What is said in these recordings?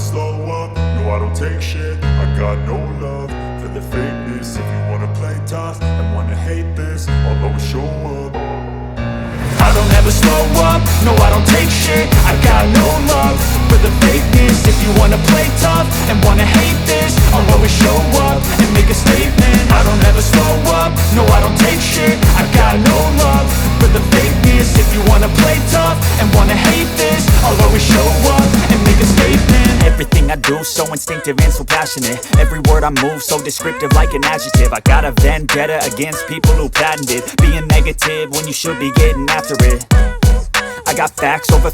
slow up, no I don't take shit. I got no love for the fakeness. If you wanna play tough and wanna hate this, I'll always show up. I don't ever slow up, no I don't take shit. I got no love for the fakeness. If you wanna play tough and wanna hate this, I'll always show up and make a statement. I don't ever slow up, no I don't take shit. I got no love for the fakeness. If you wanna play tough and wanna hate this, I'll always show up and make a statement. Everything I do so instinctive and so passionate. Every word I move so descriptive like an adjective. I got a vendetta against people who patented being negative when you should be getting after it. I got facts over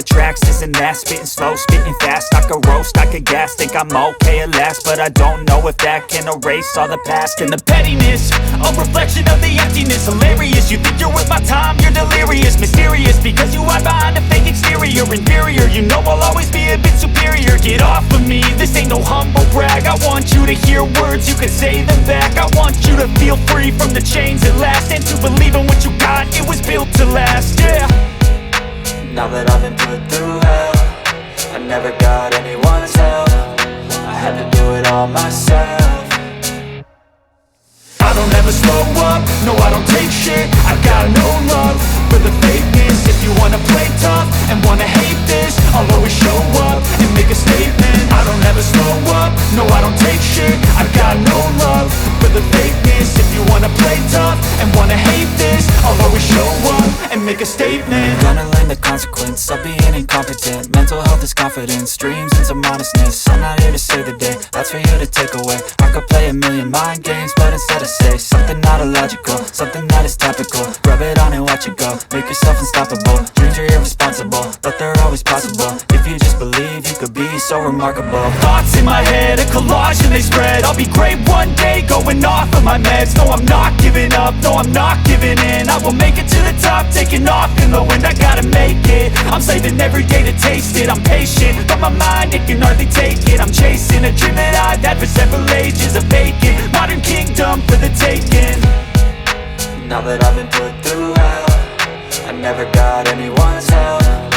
tracks, this and that. Spitting slow, spitting fast. I could roast, I could gas. Think I'm okay at last, but I don't know if that can erase all the past. And the pettiness, a reflection of the emptiness. Hilarious, you think you're worth my time, you're delirious. Mysterious, because you hide behind a fake exterior. Inferior, you know I'll always be a bit superior. Get off of me, this ain't no humble brag. I want you to hear words, you can say them back. I want you to feel free from the chains at last, and to believe in what you got, it was built to last, yeah. Now that I've been put through hell, I never got anyone's help. I had to do it all myself. I don't ever slow up, no I don't take shit. I got no love for the fakeness. If you wanna play tough and wanna hate this, I'll always show up and make a statement. I don't ever slow up, no I don't take shit. I got no love for the fakeness. If you wanna play tough and wanna hate this, I'll always show up and make a statement. Gonna learn the consequence of being incompetent. Mental health is confidence, dreams and some honestness. I'm not here to save the day, that's for you to take away. I could play a million mind games, but instead I say something not illogical, something that is topical. Rub it on and watch it go, make yourself unstoppable. Dreams are irresponsible, but they're always possible. If you just believe, you could be so remarkable. Thoughts in my head, a collage and they spread. I'll be great one day, going off of my meds. No, I'm not giving up, no, I'm not giving in. I will make it to the top, taking off in the wind. I gotta make it, I'm saving every day to taste it. I'm patient, but my mind, it can hardly take it. I'm chasing a dream that I've had for several ages. A vacant, modern kingdom for the taking. Now that I've been put through hell, I never got anyone's help.